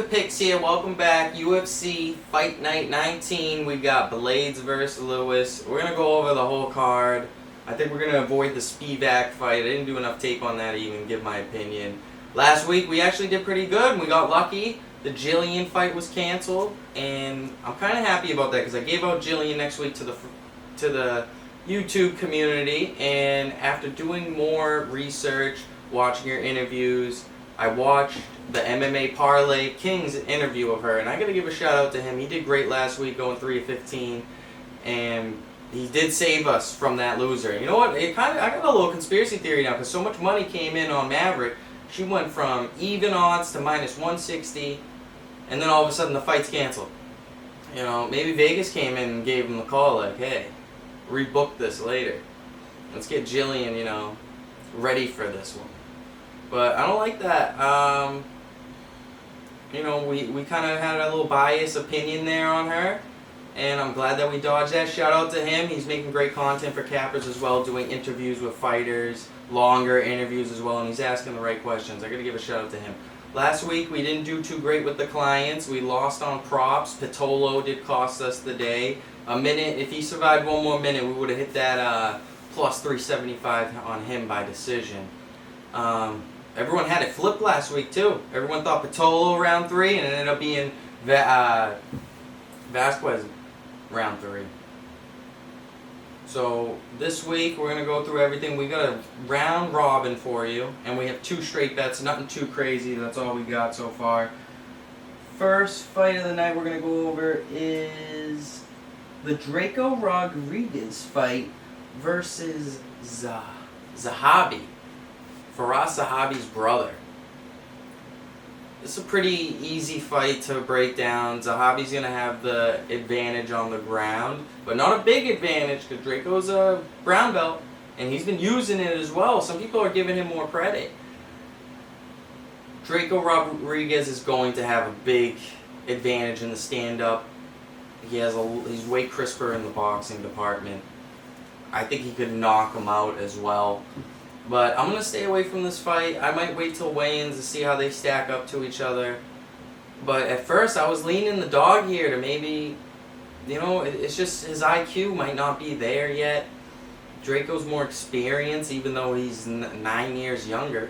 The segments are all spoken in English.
Profit Picks here. Welcome back. UFC Fight Night 19. We got Blaydes versus Lewis. We're going to go over the whole card. I think we're going to avoid the Spivak fight. I didn't do enough tape on that to even give my opinion. Last week we actually did pretty good. We got lucky. The Jillian fight was canceled, and I'm kind of happy about that because I gave out Jillian next week to the YouTube community, and after doing more research, watching her interviews, I watched the MMA Parlay King's interview of her, and I got to give a shout out to him. He did great last week, going 3-15, and he did save us from that loser. You know what? I got a little conspiracy theory now because so much money came in on Maverick. She went from even odds to -160, and then all of a sudden the fight's canceled. You know, maybe Vegas came in and gave him the call like, hey, rebook this later. Let's get Jillian, you know, ready for this one. But I don't like that. You know, we kind of had a little biased opinion there on her, and I'm glad that we dodged that. Shout out to him. He's making great content for cappers as well, doing interviews with fighters, longer interviews as well, and he's asking the right questions. I got to give a shout out to him. Last week we didn't do too great with the clients. We lost on props. Pitolo did cost us the day. A minute, if he survived one more minute, we would have hit that plus 375 on him by decision. Everyone had it flipped last week too. Everyone thought Pitolo round 3, and it ended up being Vasquez round 3. So this week we're gonna go through everything. We got a round robin for you, and we have 2 straight bets. Nothing too crazy. That's all we got so far. First fight of the night we're gonna go over is the Draco Rodriguez fight versus Zahavi. Firas Zahavi's brother. This is a pretty easy fight to break down. Zahavi's going to have the advantage on the ground, but not a big advantage because Draco's a brown belt, and he's been using it as well. Some people are giving him more credit. Draco Rodriguez is going to have a big advantage in the stand-up. He's way crisper in the boxing department. I think he could knock him out as well. But I'm going to stay away from this fight. I might wait till weigh-ins to see how they stack up to each other. But at first, I was leaning the dog here to maybe, you know, it's just his IQ might not be there yet. Draco's more experienced, even though he's 9 years younger.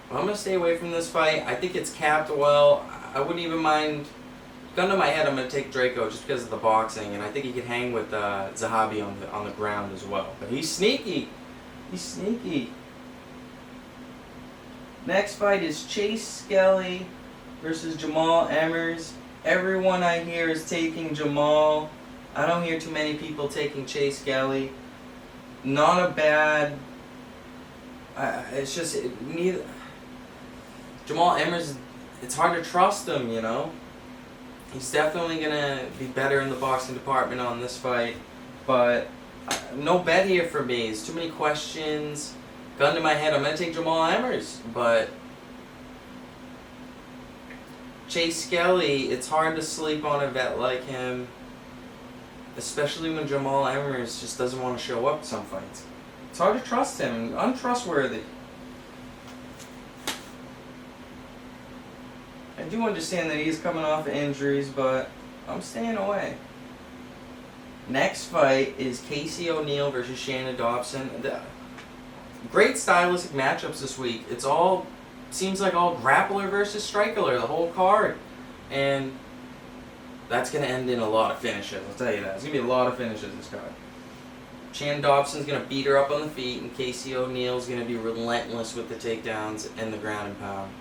But I'm going to stay away from this fight. I think it's capped well. I wouldn't even mind. Gun to my head, I'm going to take Draco just because of the boxing. And I think he could hang with Zahavi on the ground as well. But he's sneaky. He's sneaky. Next fight is Chase Skelly versus Jamal Emmers. Everyone I hear is taking Jamal. I don't hear too many people taking Chase Skelly. Not a bad. It's just neither. Jamal Emmers. It's hard to trust him, you know. He's definitely gonna be better in the boxing department on this fight, but no bet here for me. It's too many questions. Gun to my head, I'm going to take Jamal Emmers, but Chase Skelly, it's hard to sleep on a vet like him, especially when Jamal Emmers just doesn't want to show up some fights. It's hard to trust him, untrustworthy. I do understand that he's coming off of injuries, but I'm staying away. Next fight is Casey ONeill versus Shannon Dawson. Great stylistic matchups this week. It's all seems like all grappler versus striker, the whole card, and that's gonna end in a lot of finishes. I'll tell you that. It's gonna be a lot of finishes this card. Shannon Dobson's gonna beat her up on the feet, and Casey ONeill's gonna be relentless with the takedowns and the ground and pound.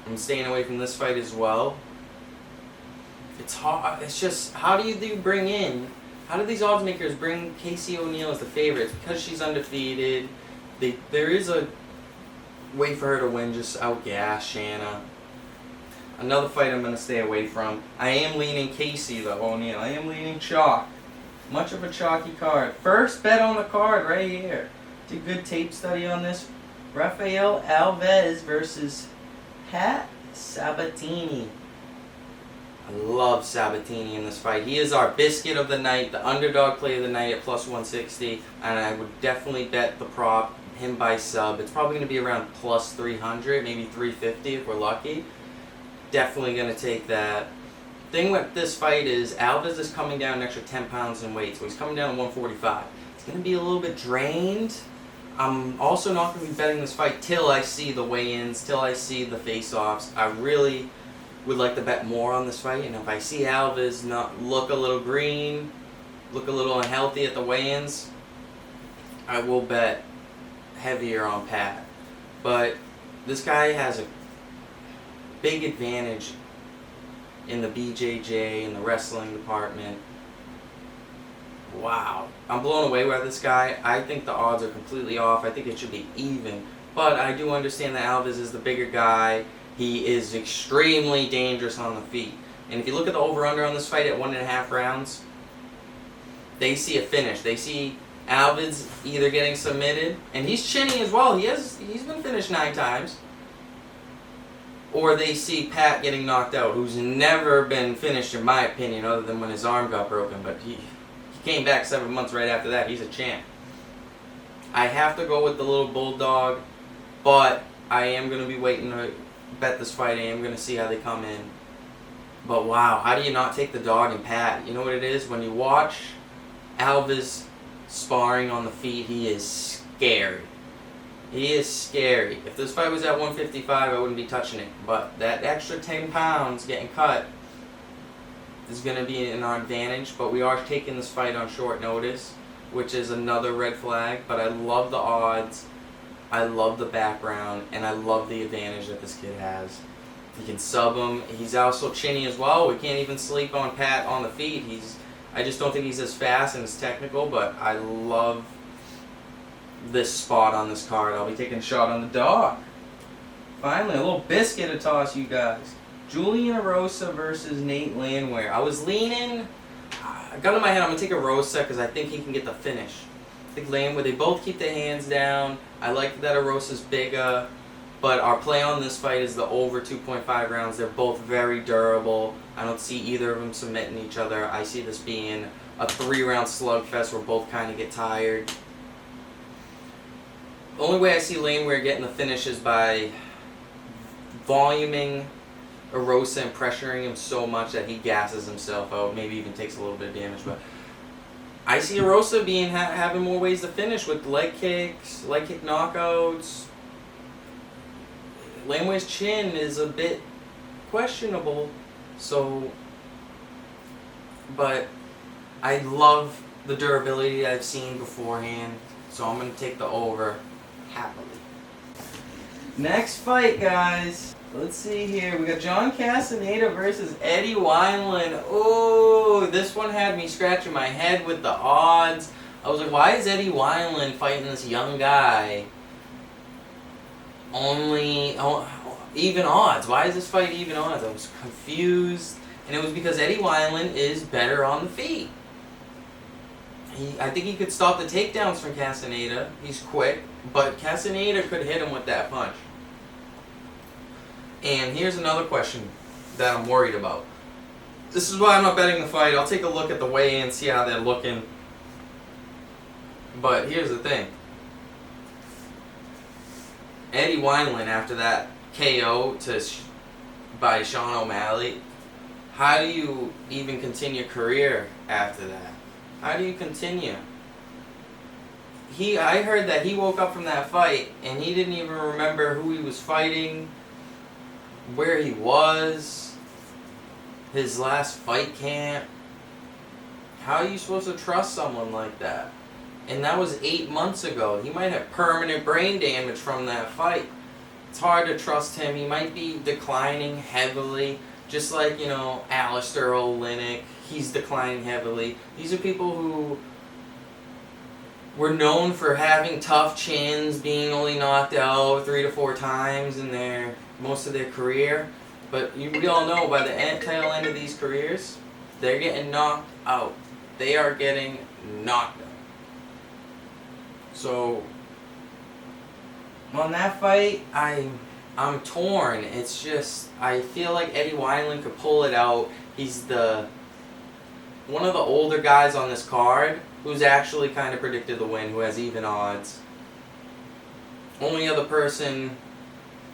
I'm staying away from this fight as well. It's hard. It's just how do you bring in? How do these odds makers bring Casey ONeill as the favorite? It's because she's undefeated. There is a way for her to win, just outgas Shanna. Another fight I'm going to stay away from. I am leaning Casey, though, ONeill. I am leaning chalk. Much of a chalky card. First bet on the card right here. Did good tape study on this. Rafael Alves versus Pat Sabatini. I love Sabatini in this fight. He is our biscuit of the night, the underdog play of the night at plus 160, and I would definitely bet the prop him by sub. It's probably going to be around plus 300, maybe 350 if we're lucky. Definitely going to take that. Thing with this fight is Alves is coming down an extra 10 pounds in weight, so he's coming down to 145. He's going to be a little bit drained. I'm also not going to be betting this fight till I see the weigh-ins, till I see the face-offs. I really would like to bet more on this fight, and if I see Alves not look a little green, look a little unhealthy at the weigh-ins, I will bet heavier on Pat. But this guy has a big advantage in the BJJ, in the wrestling department. Wow. I'm blown away by this guy. I think the odds are completely off. I think it should be even. But I do understand that Alves is the bigger guy. He is extremely dangerous on the feet. And if you look at the over-under on this fight at 1.5 rounds, they see a finish. They see Alves either getting submitted, and he's chinny as well. He's been finished 9 times. Or they see Pat getting knocked out, who's never been finished in my opinion, other than when his arm got broken. But he came back 7 months right after that. He's a champ. I have to go with the little bulldog, but I am going to be waiting to bet this fight. I am going to see how they come in. But wow, how do you not take the dog and Pat? You know what it is? When you watch Alves sparring on the feet, he is scary. He is scary. If this fight was at 155, I wouldn't be touching it. But that extra 10 pounds getting cut is going to be an advantage. But we are taking this fight on short notice, which is another red flag. But I love the odds. I love the background. And I love the advantage that this kid has. He can sub him. He's also chinny as well. We can't even sleep on Pat on the feet. I just don't think he's as fast and as technical. But I love this spot on this card. I'll be taking a shot on the dog. Finally, a little biscuit to toss you guys. Julian Rosa versus Nate Landwehr. I was leaning. I got in my head I'm going to take a Rosa because I think he can get the finish. I think Landwehr, they both keep their hands down. I like that Rosa's bigger. But our play on this fight is the over 2.5 rounds. They're both very durable. I don't see either of them submitting each other. I see this being a 3-round slugfest where both kind of get tired. The only way I see Landwehr getting the finish is by voluming Rosa and pressuring him so much that he gasses himself out, maybe even takes a little bit of damage. But I see Rosa having more ways to finish with leg kicks, leg kick knockouts. Landwehr's chin is a bit questionable, but I love the durability I've seen beforehand, so I'm going to take the over. Happily. Next fight, guys. Let's see here. We got John Castaneda versus Eddie Weiland. Oh, this one had me scratching my head with the odds. I was like, why is Eddie Weiland fighting this young guy? Even odds. Why is this fight even odds? I was confused. And it was because Eddie Weiland is better on the feet. I think he could stop the takedowns from Castaneda. He's quick, but Castaneda could hit him with that punch. And here's another question that I'm worried about. This is why I'm not betting the fight. I'll take a look at the weigh-in, see how they're looking. But here's the thing. Eddie Weiland, after that KO by Sean O'Malley, how do you even continue a career after that? How do you continue? I heard that he woke up from that fight and he didn't even remember who he was fighting, where he was, his last fight camp. How are you supposed to trust someone like that? And that was 8 months ago. He might have permanent brain damage from that fight. It's hard to trust him. He might be declining heavily, just like, Alistair Olynyk. He's declining heavily. These are people who were known for having tough chins, being only knocked out 3 to 4 times in most of their career. But we all know by the tail end of these careers, they're getting knocked out. They are getting knocked out. So on that fight, I'm torn. It's just, I feel like Eddie Weiland could pull it out. He's one of the older guys on this card who's actually kind of predicted the win, who has even odds. Only other person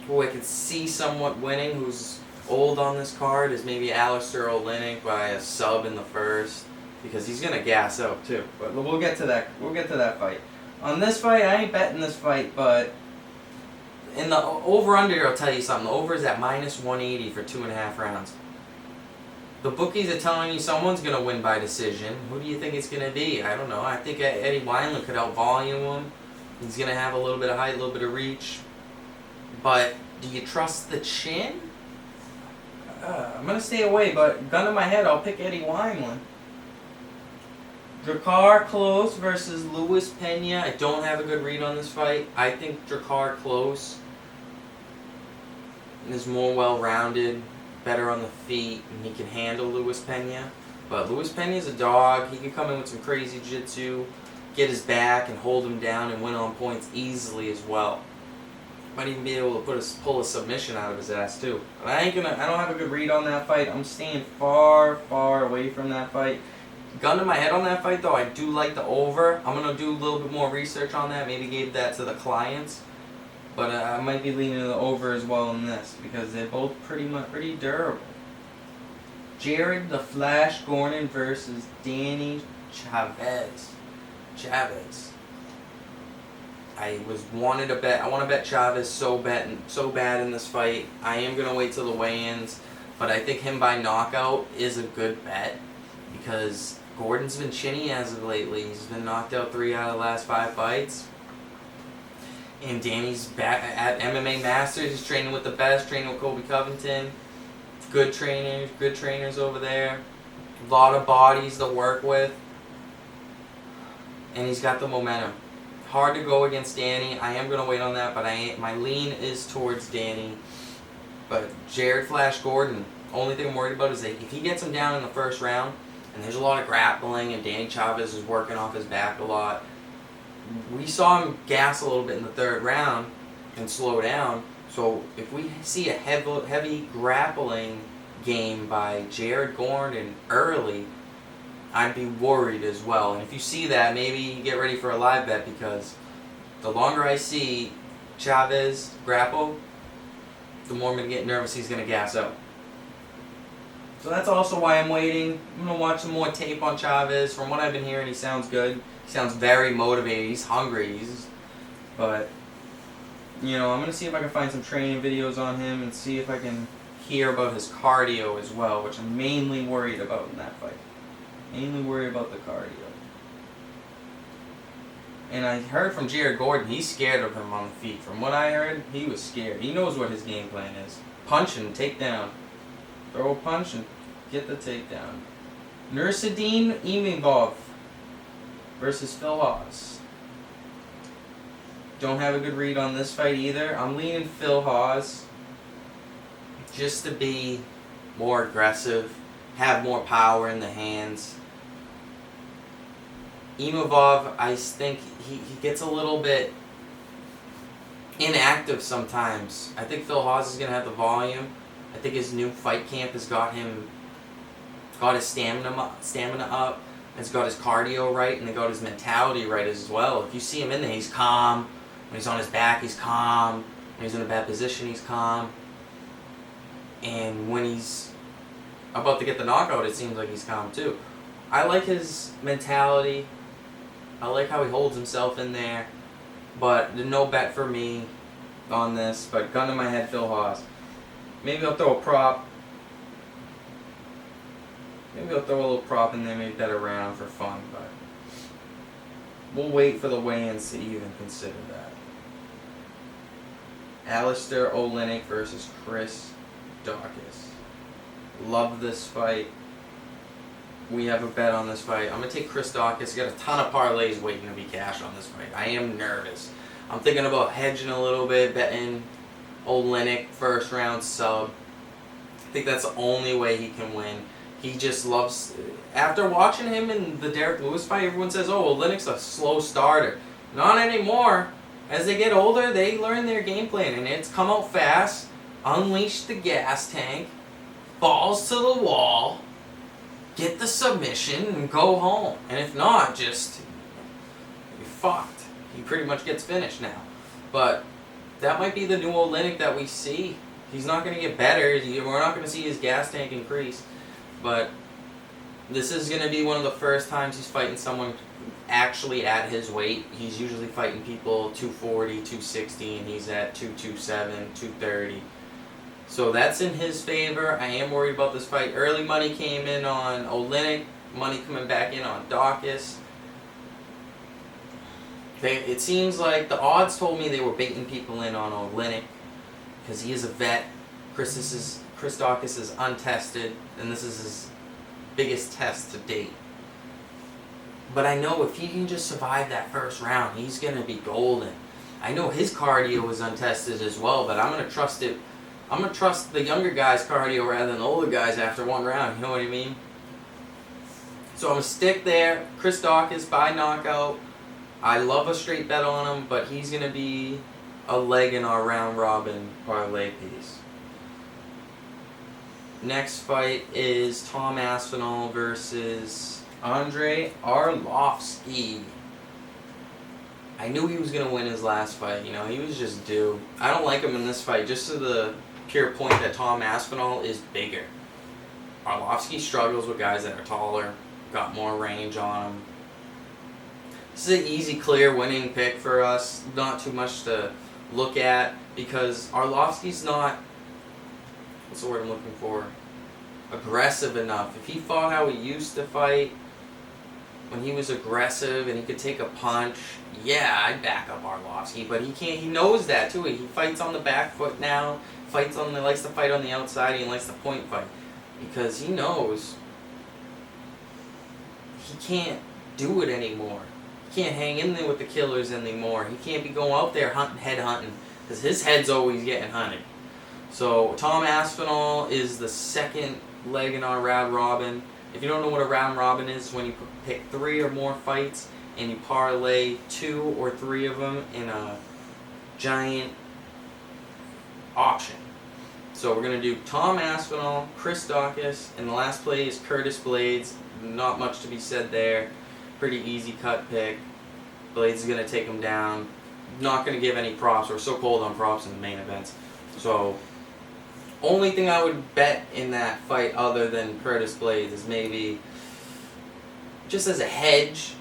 who I could see somewhat winning, who's old on this card, is maybe Olynyk by a sub in the first, because he's gonna gas out too. But we'll get to that. We'll get to that fight. On this fight, I ain't betting this fight, but in the over/under, I'll tell you something. The over is at -180 for 2.5 rounds. The bookies are telling you someone's gonna win by decision. Who do you think it's gonna be? I don't know. I think Eddie Weiland could out-volume him. He's gonna have a little bit of height, a little bit of reach. But do you trust the chin? I'm gonna stay away, but gun to my head, I'll pick Eddie Weiland. Drakkar Klose versus Luis Pena. I don't have a good read on this fight. I think Drakkar Klose is more well-rounded, better on the feet, and he can handle Luis Pena. But Luis Pena's a dog. He can come in with some crazy jiu-jitsu, get his back, and hold him down and win on points easily as well. Might even be able to pull a submission out of his ass too. But I don't have a good read on that fight. I'm staying far, far away from that fight. Gun to my head on that fight though, I do like the over. I'm gonna do a little bit more research on that. Maybe gave that to the clients, but I might be leaning to the over as well in this because they're both pretty durable. Jared the Flash Gordon versus Danny Chavez. I want to bet Chavez so bad in this fight. I am gonna wait till the weigh-ins, but I think him by knockout is a good bet because Gordon's been chinny as of lately. He's been knocked out 3 out of the last 5 fights. And Danny's back at MMA Masters. He's training with the best, training with Colby Covington. Good trainers over there. A lot of bodies to work with. And he's got the momentum. Hard to go against Danny. I am going to wait on that, but my lean is towards Danny. But Jared Flash Gordon, only thing I'm worried about is that if he gets him down in the first round, and there's a lot of grappling, and Danny Chavez is working off his back a lot, we saw him gas a little bit in the 3rd round and slow down. So if we see a heavy grappling game by Jared Gordon early, I'd be worried as well. And if you see that, maybe get ready for a live bet because the longer I see Chavez grapple, the more I'm going to get nervous he's going to gas out. So that's also why I'm waiting. I'm going to watch some more tape on Chavez. From what I've been hearing, he sounds good. He sounds very motivated. He's hungry. But, I'm going to see if I can find some training videos on him and see if I can hear about his cardio as well, which I'm mainly worried about in that fight. Mainly worried about the cardio. And I heard from Jared Gordon, he's scared of him on the feet. From what I heard, he was scared. He knows what his game plan is. Punch and take down. Throw a punch and get the takedown. Nursidine Imavov versus Phil Hawes. Don't have a good read on this fight either. I'm leaning Phil Hawes just to be more aggressive, have more power in the hands. Imavov, I think he gets a little bit inactive sometimes. I think Phil Hawes is going to have the volume. I think his new fight camp has got his stamina up, has got his cardio right, and they got his mentality right as well. If you see him in there, he's calm. When he's on his back, he's calm. When he's in a bad position, he's calm. And when he's about to get the knockout, it seems like he's calm too. I like his mentality. I like how he holds himself in there. But no bet for me on this. But gun to my head, Phil Hawes. Maybe I'll throw a prop. Maybe I'll throw a little prop in there, maybe bet around for fun. But we'll wait for the weigh-ins to even consider that. Alistair Olynyk versus Chris Dawkins. Love this fight. We have a bet on this fight. I'm going to take Chris Dawkins. Got a ton of parlays waiting to be cashed on this fight. I am nervous. I'm thinking about hedging a little bit, betting Olynyk first round sub. I think that's the only way he can win. He just loves... After watching him in the Derek Lewis fight, everyone says, oh, Olynyk's a slow starter. Not anymore. As they get older, they learn their game plan, and it's come out fast, unleash the gas tank, balls to the wall, get the submission, and go home. And if not, just... you're fucked. He pretty much gets finished now. But that might be the new Olynyk that we see. He's not going to get better. We're not going to see his gas tank increase. But this is going to be one of the first times he's fighting someone actually at his weight. He's usually fighting people 240, 260, and he's at 227, 230. So that's in his favor. I am worried about this fight. Early money came in on Olynyk. Money coming back in on Dawkins. It seems like the odds told me they were baiting people in on Olynyk because he is a vet. Chris Dawkins is untested, and this is his biggest test to date. But I know if he can just survive that first round, he's going to be golden. I know his cardio is untested as well, but I'm going to trust it. I'm going to trust the younger guys' cardio rather than the older guys after one round, you know what I mean? So I'm going to stick there. Chris Dawkins by knockout. I love a straight bet on him, but he's going to be a leg in our round robin parlay piece. Next fight is Tom Aspinall versus Andre Arlovski. I knew he was going to win his last fight. You know, he was just due. I don't like him in this fight just to the pure point that Tom Aspinall is bigger. Arlovski struggles with guys that are taller, got more range on him. This is an easy, clear winning pick for us. Not too much to look at because Arlovski's not, what's the word I'm looking for, aggressive enough. If he fought how he used to fight, when he was aggressive and he could take a punch, yeah, I'd back up Arlovski, but he can't. He knows that too. He fights on the back foot now. Likes to fight on the outside. He likes to point fight because he knows he can't do it anymore. He can't hang in there with the killers anymore. He can't be going out there head hunting because his head's always getting hunted. So Tom Aspinall is the second leg in our round robin. If you don't know what a round robin is, when you pick 3 or more fights and you parlay 2 or 3 of them in a giant auction. So we're going to do Tom Aspinall, Chris Dawkins, and the last play is Curtis Blaydes. Not much to be said there. Pretty easy cut pick. Blaydes is going to take him down. Not going to give any props. We're so cold on props in the main events. So only thing I would bet in that fight other than Curtis Blaydes is maybe just as a hedge.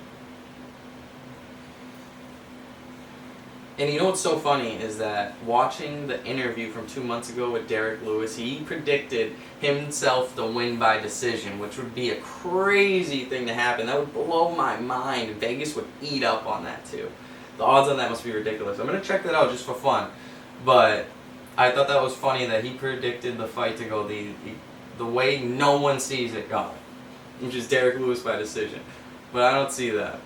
And you know what's so funny is that watching the interview from 2 months ago with Derek Lewis, he predicted himself to win by decision, which would be a crazy thing to happen. That would blow my mind. Vegas would eat up on that too. The odds on that must be ridiculous. I'm going to check that out just for fun. But I thought that was funny that he predicted the fight to go the way no one sees it going, which is Derek Lewis by decision. But I don't see that.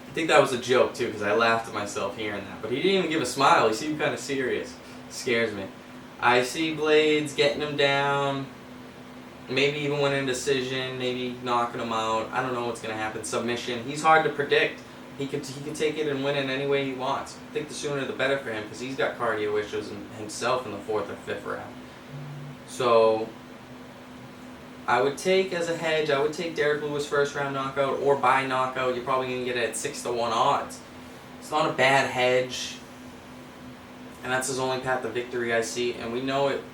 I think that was a joke too because I laughed at myself hearing that. But he didn't even give a smile. He seemed kind of serious. Scares me. I see Blaydes getting him down, maybe even winning a decision, maybe knocking him out. I don't know what's going to happen. Submission. He's hard to predict. He could take it and win it any way he wants. I think the sooner the better for him because he's got cardio issues himself in the 4th or 5th round. So I would take as a hedge, I would take Derek Lewis first round knockout or by knockout. You're probably going to get it at 6-1 odds. It's not a bad hedge. And that's his only path to victory I see. And we know it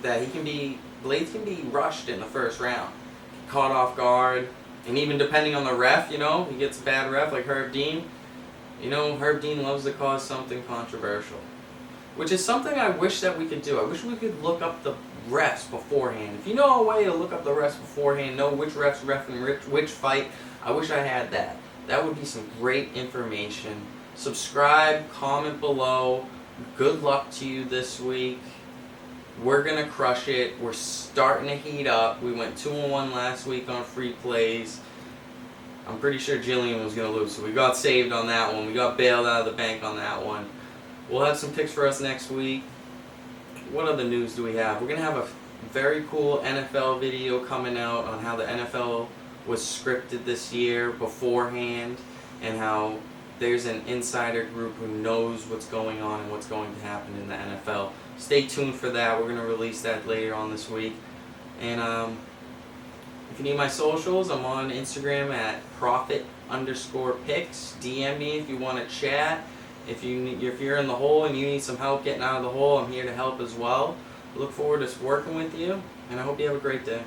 that Blaydes can be rushed in the first round. Caught off guard. And even depending on the ref, you know, he gets a bad ref like Herb Dean. You know, Herb Dean loves to cause something controversial. Which is something I wish that we could do. I wish we could look up the refs beforehand. If you know a way to look up the refs beforehand, know which refs ref in which fight, I wish I had that. That would be some great information. Subscribe, comment below. Good luck to you this week. We're going to crush it. We're starting to heat up. We went 2-1 last week on free plays. I'm pretty sure Jillian was going to lose, so we got saved on that one. We got bailed out of the bank on that one. We'll have some picks for us next week. What other news do we have? We're going to have a very cool NFL video coming out on how the NFL was scripted this year beforehand and how there's an insider group who knows what's going on and what's going to happen in the NFL. Stay tuned for that. We're going to release that later on this week. And if you need my socials, I'm on Instagram at profit_picks. DM me if you want to chat. If you're in the hole and you need some help getting out of the hole, I'm here to help as well. I look forward to working with you, and I hope you have a great day.